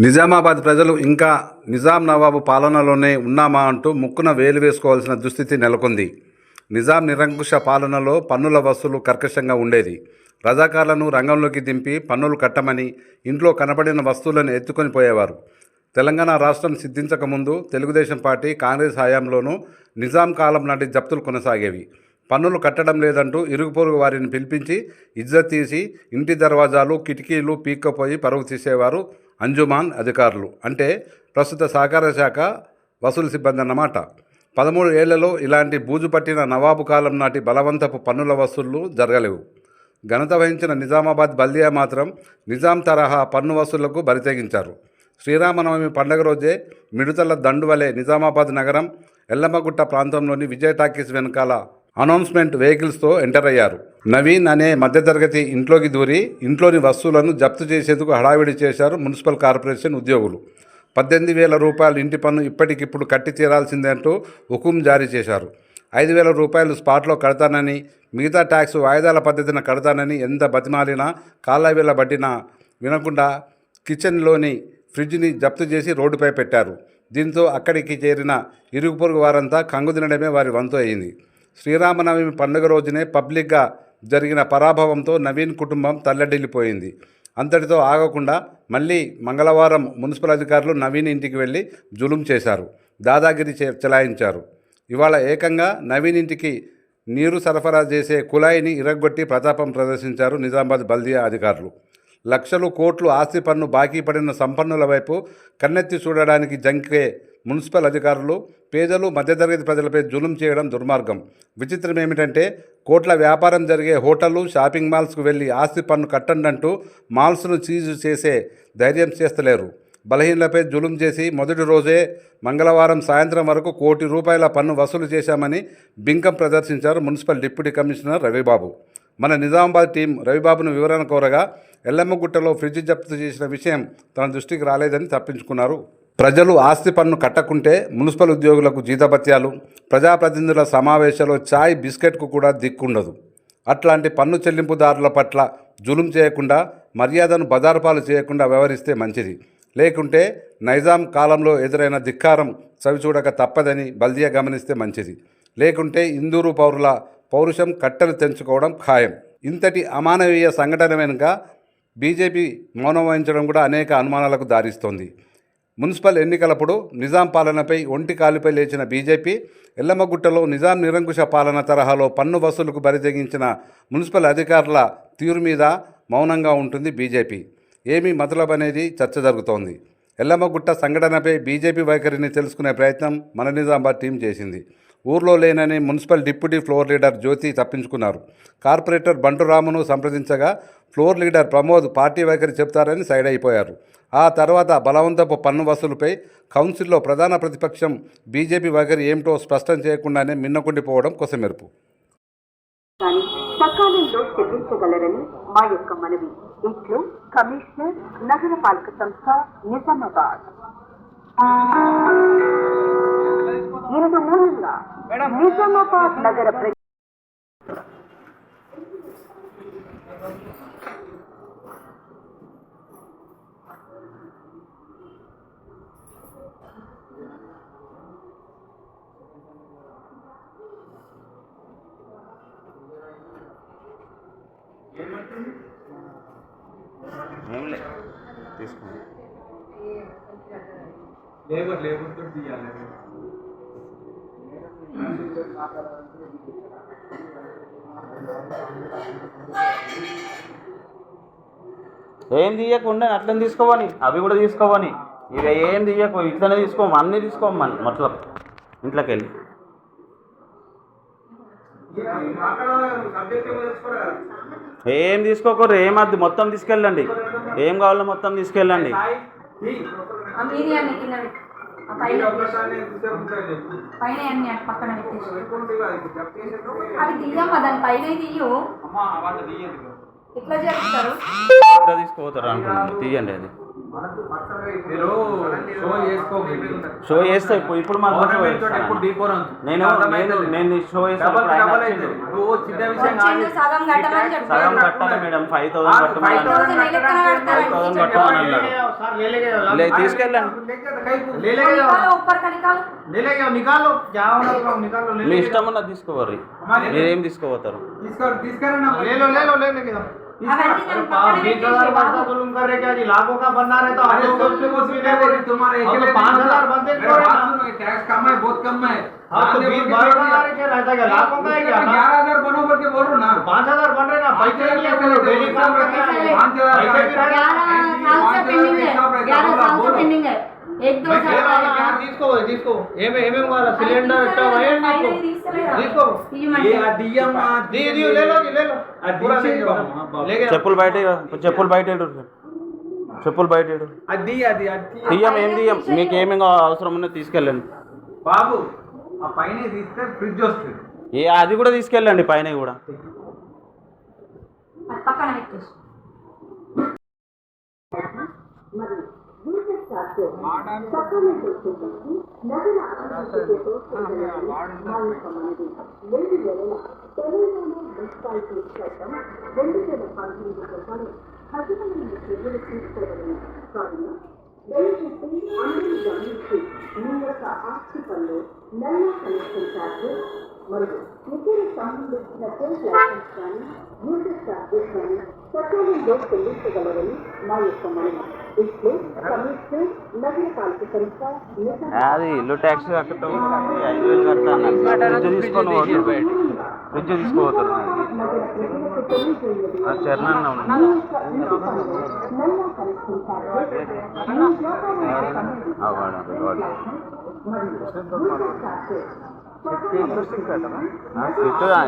నిజామాబాద్ ప్రజలు ఇంకా నిజాం నవాబు పాలనలోనే ఉన్నామా అంటూ ముక్కున వేలు వేసుకోవాల్సిన దుస్థితి నెలకొంది. నిజాం నిరంకుశ పాలనలో పన్నుల వసూలు కర్కశంగా ఉండేది. రజాకార్లను రంగంలోకి దింపి పన్నులు కట్టమని ఇంట్లో కనబడిన వస్తువులను ఎత్తుకొని పోయేవారు. తెలంగాణ రాష్ట్రం సిద్ధించకముందు తెలుగుదేశం పార్టీ, కాంగ్రెస్ హయాంలోనూ నిజాం కాలం నాటి జప్తులు కొనసాగేవి. పన్నులు కట్టడం లేదంటూ ఇరుగు పొరుగు వారిని పిలిపించి ఇజ్జత్ తీసి ఇంటి దర్వాజాలు, కిటికీలు పీక్కపోయి పరువు తీసేవారు అంజుమాన్ అధికారులు. అంటే ప్రస్తుత సహకార శాఖ వసూలు సిబ్బంది అన్నమాట. 13 ఏళ్లలో ఇలాంటి బూజు పట్టిన నవాబు కాలం నాటి బలవంతపు పన్నుల వసూళ్లు జరగలేవు. ఘనత వహించిన నిజామాబాద్ బల్దియా మాత్రం నిజాం తరహా పన్ను వసూళ్లకు బరితెగించారు. శ్రీరామనవమి పండుగ రోజే మిడుతల దండు వలె నిజామాబాద్ నగరం ఎల్లమ్మగుట్ట ప్రాంతంలోని విజయ్ టాకీస్ వెనకాల అనౌన్స్మెంట్ వెహికల్స్తో ఎంటర్ అయ్యారు. నవీన్ అనే మధ్యతరగతి ఇంట్లోకి దూరి ఇంట్లోని వస్తువులను జప్తు చేసేందుకు హడావిడి చేశారు మున్సిపల్ కార్పొరేషన్ ఉద్యోగులు. 18,000 రూపాయలు ఇంటి పన్ను ఇప్పటికిప్పుడు కట్టి తీరాల్సిందే అంటూ హుకుం జారీ చేశారు. 5,000 రూపాయలు స్పాట్లో కడతానని, మిగతా ట్యాక్స్ వాయిదాల పద్ధతిన కడతానని ఎంత బతిమాలినా, కాళ్ళవేళ బట్టినా వినకుండా కిచెన్లోని ఫ్రిడ్జ్ని జప్తు చేసి రోడ్డుపై పెట్టారు. దీంతో అక్కడికి చేరిన ఇరుగు పొరుగు వారంతా కంగు తినడమే వారి వంతు అయింది. శ్రీరామనవమి పండుగ రోజునే పబ్లిక్గా జరిగిన పరాభవంతో నవీన్ కుటుంబం తల్లడిల్లిపోయింది. అంతటితో ఆగకుండా మళ్ళీ మంగళవారం మున్సిపల్ అధికారులు నవీన్ ఇంటికి వెళ్ళి జులుం చేశారు, దాదాగిరి చెలాయించారు. ఇవాళ ఏకంగా నవీన్ ఇంటికి నీరు సరఫరా చేసే కుళాయిని ఇరగ్గొట్టి ప్రతాపం ప్రదర్శించారు నిజామాబాద్ బల్దియా అధికారులు. లక్షలు కోట్లు ఆస్తి పన్ను బాకీ పడిన సంపన్నుల వైపు కన్నెత్తి చూడడానికి జంకే మున్సిపల్ అధికారులు పేదలు, మధ్యతరగతి ప్రజలపై జులుం చేయడం దుర్మార్గం. విచిత్రం ఏమిటంటే కోట్ల వ్యాపారం జరిగే హోటళ్లు, షాపింగ్ మాల్స్కు వెళ్ళి ఆస్తి పన్ను కట్టండంటూ మాల్స్ను సీజు చేసే ధైర్యం చేస్తలేరు. బలహీనలపై జులుం చేసి మొదటి రోజే మంగళవారం సాయంత్రం వరకు ₹1 కోటి పన్ను వసూలు చేశామని బింకం ప్రదర్శించారు మున్సిపల్ డిప్యూటీ కమిషనర్ రవిబాబు. మన నిజామాబాద్ టీం రవిబాబును వివరణ కోరగా ఎల్లమ్మగుట్టలో ఫ్రిడ్జ్ జప్తు చేసిన విషయం తన దృష్టికి రాలేదని తప్పించుకున్నారు. ప్రజలు ఆస్తి పన్ను కట్టకుంటే మున్సిపల్ ఉద్యోగులకు జీతభత్యాలు, ప్రజాప్రతినిధుల సమావేశాల్లో చాయ్ బిస్కెట్కు కూడా దిక్కుండదు. అట్లాంటి పన్ను చెల్లింపుదారుల పట్ల జులుం చేయకుండా, మర్యాదను బజారుపాలు చేయకుండా వ్యవహరిస్తే మంచిది. లేకుంటే నైజాం కాలంలో ఎదురైన ధిక్కారం చవిచూడక తప్పదని బల్దియా గమనిస్తే మంచిది. లేకుంటే ఇందూరు పౌరుల పౌరుషం కట్టెలు తెంచుకోవడం ఖాయం. ఇంతటి అమానవీయ సంఘటన వెనుక బీజేపీ మౌనం వహించడం కూడా అనేక అనుమానాలకు దారిస్తోంది. మున్సిపల్ ఎన్నికలప్పుడు నిజాం పాలనపై ఒంటి కాలుపై లేచిన బీజేపీ ఎల్లమ్మగుట్టలో నిజాం నిరంకుశ పాలన తరహాలో పన్ను వసూలుకు బరితెగించిన మున్సిపల్ అధికారుల తీరు మీద మౌనంగా ఉంటుంది బీజేపీ. ఏమీ మతలబ్ అనేది చర్చ జరుగుతోంది. ఎల్లమ్మగుట్ట సంఘటనపై బీజేపీ వైఖరిని తెలుసుకునే ప్రయత్నం మన నిజామాబాద్ టీం చేసింది. ఊర్లో లేనని municipal deputy floor leader Jyoti తప్పించుకున్నారు. కార్పొరేటర్ బంటురామును సంప్రదించగా ఫ్లోర్ లీడర్ ప్రమోద్ పార్టీ వైఖరి చెప్తారని సైడ్ అయిపోయారు. ఆ తర్వాత బలవంతపు పన్ను వసూలుపై కౌన్సిల్లో ప్రధాన ప్రతిపక్షం బీజేపీ వైఖరి ఏమిటో స్పష్టం చేయకుండానే మిన్నకుండిపోవడం కొసమెరుపు. సకాలంలో చెల్లించగలరని మా యొక్క మనవి. ఇట్లు కమిషనర్, నగరపాలక సంస్థ, నిజామాబాద్. ఇందు మూలంగా నిజామాబాద్ నగర లేబర్ తో తీయాలి. ఏం తీయకుండా అట్లని తీసుకోవని, అవి కూడా తీసుకోవని, ఇక ఏం తీయకు, ఇట్లనే తీసుకోమని, అన్నీ తీసుకోమని మొత్తం ఇంట్లోకి వెళ్ళి. ఏం తీసుకోకూడదు, ఏమద్దు, మొత్తం తీసుకెళ్ళండి. ఏం కావాలో మొత్తం తీసుకెళ్ళండి. పైన అన్ని పక్కన అవి తీయమ్మా, దాని పైన తీయు. ఎట్లా చేస్తారు, తీసుకోపోతారు అనుకుంటున్నాను. తీయండి అది. మీరు షో చేసుకోకండి. షో చేస్తే ఇప్పుడు మాకు ఎప్పుడు డీపోర్ నేను షో చేస్తాను. నువ్వు చిన్న విషయం కాదు. వచ్చిండు, సగం కట్టమని చెప్పాడు. సగం కట్టాలి మేడం, 5,000 కట్టమని 5,000 ఏ లెక్కన కడతారు? 5,000 కట్టమని అన్నాడు. లేదు తీసుకెళ్ళండి, నికాలో ऊपर का निकालो। నికాలో क्या होना నికాలో మీ ఇష్టం ఉన్నది తీసుకోవర్రి, మీరేం తీసుకోపోతారు. తీసుకురా ले అవన్నీ నేను పక్కన పెట్టేసి जुलूम कर रहे क्या जी? लाखों का बनना है तो अरे सबसे कुछ भी नहीं बोली तुम्हारे अकेले 5,000 बनते टैक्स कम है, बहुत कम है। हाँ तो 20,000 क्या रहता है? लाखों का है क्या? 11,000 बनो करके बोल रहा ना, 5,000 बन रहे ना, पैसे नहीं है, डेली काम करते हैं 5,000 11 साल से पेंडिंग है, 11 साल से पेंडिंग है। 1-2 साल का తీసుకో ఏమేం కావాలా? సిలిండర్ స్టవ్ అయ్యండి తీసుకో ये अदियम दीदी ले लो पूरा ले लो। చెప్పులు బయట చెప్పులు బయట చెప్పులు బయట అది తీయం, ఏం తీయం, మీకు ఏమేమి అవసరం ఉన్నది తీసుకెళ్ళండి బాబు. ఆ పైన తీస్తే ఫ్రిడ్జ్ వస్తుంది. అది కూడా తీసుకెళ్ళండి, పైన కూడా. అది పక్కన పెట్టేసి మరియు ఇతర సంబంధించిన టెంట్ లైసెన్స్ కానీ యూజర్ చార్జెస్ కానీ సకాలంలో చెల్లించగలరని మా యొక్క మనవి. ఇట్లు కమిషనర్ నగరపాలక సంస్థ అది ఇల్లు ట్యాక్స్ కట్టడం 5,000 కడతాను. ఫ్రిడ్జ్ తీసుకొని పోతారు, ఫ్రిడ్జ్ తీసుకోపోతారు. నగర ప్రజలకు తెలియజేయదు. చరణ్ నల్ల కనెక్షన్ చార్జెస్ మీ వ్యాపారానికి సంబంధించిన మరియు యూజర్ చార్జెస్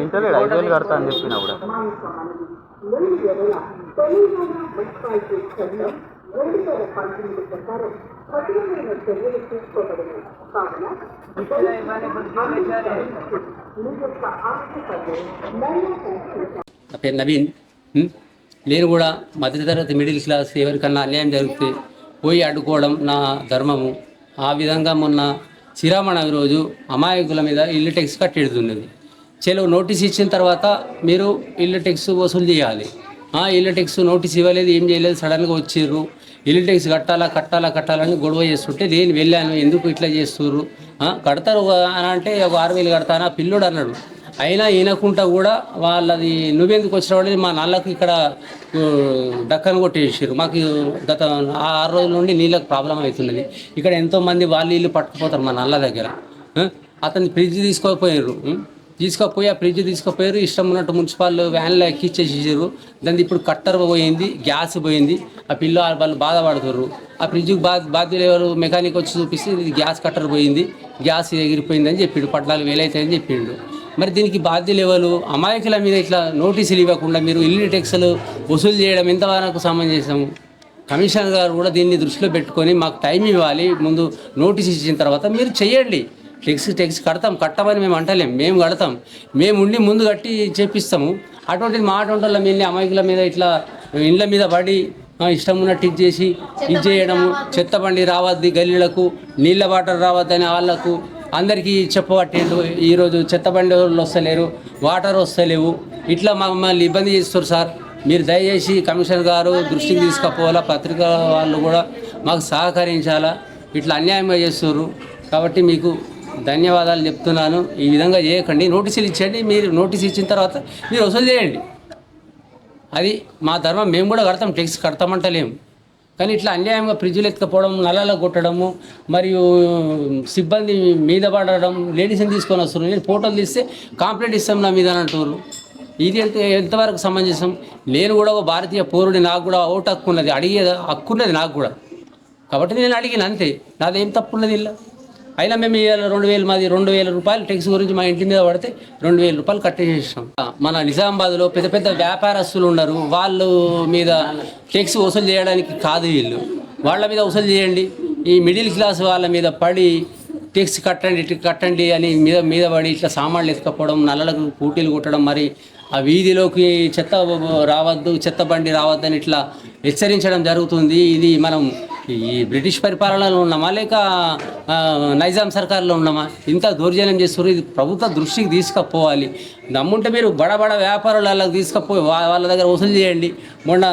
ఇంటర్వ్యూ 5,000 కడతా అని చెప్పిన కూడా. మా యొక్క మనవి 2000 తెలంగాణ మున్సిపాలిటీ చట్టం 2019 ప్రకారం కఠినమైన చర్యలు తీసుకోబడింది. కావున మీ యొక్క ఆస్తి పన్ను నల్ల కనెక్షన్ నా పేరు నవీన్. నేను కూడా మధ్యతరగతి మిడిల్ క్లాస్ ఎవరికన్నా అన్యాయం జరిగితే పోయి అడ్డుకోవడం నా ధర్మము. ఆ విధంగా మొన్న శ్రీరామనవమి రోజు అమాయకుల మీద ఇల్లు ట్యాక్స్ కట్టెడుతున్నది. చెలవు నోటీస్ ఇచ్చిన తర్వాత మీరు ఇల్లు ట్యాక్స్ వసూలు చేయాలి. ఇల్లు ట్యాక్స్ నోటీస్ ఇవ్వలేదు, ఏం చేయలేదు, సడన్గా వచ్చిర్రు. ఇల్లు ట్యాక్స్ కట్టాలని గొడవ చేస్తుంటే నేను వెళ్ళాను, ఎందుకు ఇట్లా చేస్తుర్రు, కడతారు అని అంటే ఒక 6,000 కడతానా పిల్లోడు అన్నాడు. అయినా ఈనకుంటా కూడా వాళ్ళది నువ్వెందుకు వచ్చిన వాడిని మా నల్లకు ఇక్కడ డక్కను కొట్టేసారు. మాకు గత 6 రోజుల నుండి నీళ్ళకి ప్రాబ్లం అవుతున్నది. ఇక్కడ ఎంతోమంది వాళ్ళు ఇల్లు పట్టుకుపోతారు మా నల్ల దగ్గర. అతన్ని ఫ్రిడ్జ్ తీసుకోపోయారు, ఆ ఫ్రిడ్జ్ తీసుకుపోయారు. ఇష్టం ఉన్నట్టు మున్సిపల్ వ్యాన్లో ఎక్కిచ్చేసారు. దాన్ని ఇప్పుడు కట్టర్ పోయింది, గ్యాస్ పోయింది. ఆ పిల్ల వాళ్ళు బాధపడుతుర్రు. ఆ ఫ్రిడ్జ్కి బాధ్యులు ఎవరు? మెకానిక్ వచ్చి చూపిస్తే ఇది గ్యాస్ కట్టర్ పోయింది, గ్యాస్ ఎగిరిపోయిందని చెప్పిండు, 14,000 అవుతాయని చెప్పిండు. మరి దీనికి బాధ్యులు ఎవరు? అమాయకుల మీద ఇట్లా నోటీసులు ఇవ్వకుండా మీరు ఇల్లు ట్యాక్స్లు వసూలు చేయడం ఎంతవరకు సమంజసము? కమిషనర్ గారు కూడా దీన్ని దృష్టిలో పెట్టుకొని మాకు టైం ఇవ్వాలి. ముందు నోటీస్ ఇచ్చిన తర్వాత మీరు చెయ్యండి. ట్యాక్స్ కట్టమని మేము అంటలేం, మేము కడతాం. మేము ఉండి ముందు కట్టి చేపిస్తాము. అటువంటిది మా అటువంటి వాళ్ళ మీద అమాయకుల మీద ఇట్లా ఇండ్ల మీద పడి ఇష్టం ఉన్నట్టు ఇది చేయడము. చెత్త బండి రావద్ది గల్లీలకు, నీళ్ళ వాటర్ రావద్దని వాళ్ళకు అందరికీ చెప్పబట్టిండు. ఈరోజు చెత్త బండి వాళ్ళు వస్తలేరు, వాటర్ వస్తలేవు, ఇట్లా మమ్మల్ని ఇబ్బంది చేస్తారు. సార్ మీరు దయచేసి కమిషనర్ గారు దృష్టికి తీసుకుపోవాలా, పత్రికా వాళ్ళు కూడా మాకు సహకరించాలా. ఇట్లా అన్యాయంగా చేస్తున్నారు కాబట్టి మీకు ధన్యవాదాలు చెప్తున్నాను. ఈ విధంగా చేయకండి, నోటీసులు ఇచ్చండి. మీరు నోటీస్ ఇచ్చిన తర్వాత మీరు వసూలు చేయండి. అది మా ధర్మం. మేము కూడా కడతాం, ట్యాక్స్ కడతామంటలేము. కానీ ఇట్లా అన్యాయంగా ఫ్రిడ్జ్లు ఎత్తుకపోవడం, నల్లలు కొట్టడము, మరియు సిబ్బంది మీద పడడం, లేడీస్ని తీసుకొని వస్తున్నారు. నేను ఫోటోలు తీస్తే కంప్లైంట్ ఇస్తాం నా మీద అని అంటున్నారు. ఇది ఎంతవరకు సమంజసం? నేను కూడా ఒక భారతీయ పౌరుడి, నాకు కూడా ఓటు హక్కు ఉన్నది, అడిగే హక్కు ఉన్నది నాకు కూడా. కాబట్టి నేను అడిగిన అంతే, నాదేం తప్పు ఉన్నది ఇలా. అయినా మేము 2,000 మాది 2,000 రూపాయలు ట్యాక్స్ గురించి మా ఇంటి మీద పడితే 2,000 రూపాయలు కట్టేసేసాం. మన నిజామాబాద్లో పెద్ద పెద్ద వ్యాపారస్తులు ఉన్నారు, వాళ్ళు మీద ట్యాక్స్ వసూలు చేయడానికి కాదు వీళ్ళు, వాళ్ళ మీద వసూలు చేయండి. ఈ మిడిల్ క్లాస్ వాళ్ళ మీద పడి ట్యాక్స్ కట్టండి అని మీద పడి ఇట్లా సామాన్లు ఎత్తుకపోవడం, నల్లలకు పూటీలు కొట్టడం, మరి ఆ వీధిలోకి చెత్త బండి రావద్దని ఇట్లా హెచ్చరించడం జరుగుతుంది. ఇది మనం ఈ బ్రిటిష్ పరిపాలనలో ఉన్నామా లేక నైజాం సర్కార్లో ఉన్నామా? ఇంత దౌర్జన్యం చేస్తున్నారు. ఇది ప్రభుత్వ దృష్టికి తీసుకుపోవాలి. దమ్ముంటే మీరు బడ వ్యాపారులకు తీసుకుపోయి వాళ్ళ దగ్గర వసూలు చేయండి. మొన్న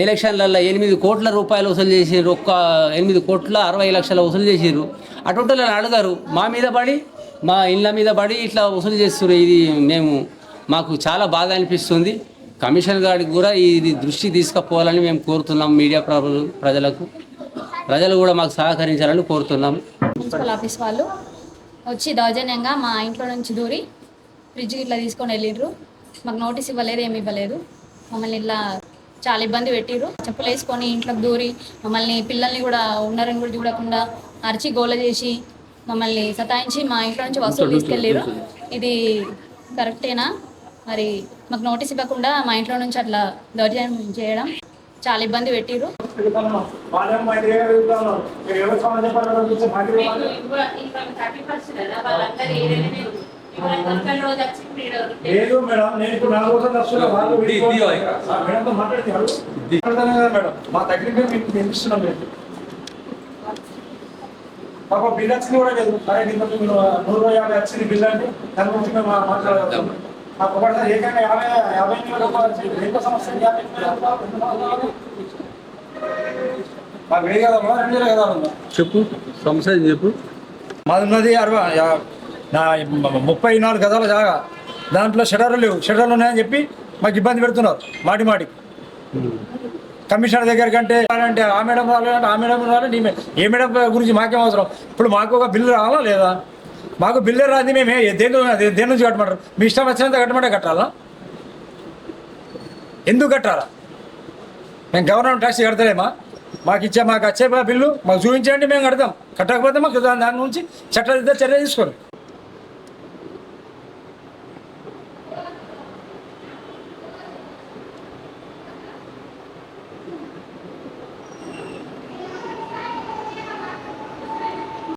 ఎలక్షన్లలో 8 కోట్ల రూపాయలు వసూలు చేసారు. 8,60,00,000 వసూలు చేసారు. అటువంటి వాళ్ళని అడగారు, మా మీద పడి మా ఇళ్ళ మీద పడి ఇట్లా వసూలు చేస్తున్నారు. ఇది మాకు చాలా బాధ అనిపిస్తుంది. కమిషన్ గారికి కూడా ఇది దృష్టి తీసుకుపోవాలని మేము కోరుతున్నాం. మీడియా ప్రజలు కూడా మాకు సహకరించాలని కోరుతున్నాము. మున్సిపల్ ఆఫీస్ వాళ్ళు వచ్చి దౌర్జన్యంగా మా ఇంట్లో నుంచి దూరి ఫ్రిడ్జ్ ఇట్లా తీసుకొని వెళ్ళిర్రు. మాకు నోటీస్ ఇవ్వలేదు, ఏమి ఇవ్వలేదు. మమ్మల్ని ఇట్లా చాలా ఇబ్బంది పెట్టిర్రు. చెప్పులు వేసుకొని ఇంట్లోకి దూరి మమ్మల్ని పిల్లల్ని కూడా ఉన్నారని కూడా చూడకుండా అరిచి గోల చేసి మమ్మల్ని సతాయించి మా ఇంట్లో నుంచి వస్తువులు తీసుకెళ్ళిర్రు. ఇది కరెక్టేనా? మరి మాకు నోటీస్ ఇవ్వకుండా మా ఇంట్లో నుంచి అట్లా దౌర్జన్యం చేయడం చాలా ఇబ్బంది పెట్టిర్రు. లేదు మేడం, నేను ఇప్పుడు 4 రోజులు వస్తున్నా. వాళ్ళు మేడంతో మాట్లాడుతున్నారు మేడం. మా దగ్గర మేము ఇస్తున్నాం. మేము మాకు బిల్ వచ్చింది కూడా లేదు. 150 వచ్చింది బిల్ అంటే దాని గురించి మేము మాట్లాడగలుగుతాం. మాకు ఒకటి ఏకంగా 50 రూపాయలు వచ్చింది. ఎంత సమస్య? మాకు వేరే కదా 2 కదా ఉందా? చెప్పు సమస్య చెప్పు. మాది ఉన్నది 34 గజాల జాగా. దాంట్లో షటర్లు లేవు. షటర్లు ఉన్నాయని చెప్పి మాకు ఇబ్బంది పెడుతున్నారు మాటి. కమిషనర్ దగ్గర కంటే అంటే ఆ మేడం రాలేదంటే ఆ మేడం రాలేదు. ఏ మేడం గురించి మాకేం అవసరం? ఇప్పుడు మాకు ఒక బిల్లు రావాలా లేదా? మాకు బిల్లు రాదు. మేము దేని నుంచి కట్టమంటారు? మీ ఇష్టం వచ్చినంత కట్టమంటే కట్టాలా? ఎందుకు కట్టాలా? మేము గవర్నమెంట్ ట్యాక్స్ కడతలేమా? మాకు వచ్చే బిల్లు మాకు చూపించండి, మేము కడతాం. కట్టకపోతే మాకు దాని నుంచి చట్టాలు చర్య తీసుకోండి.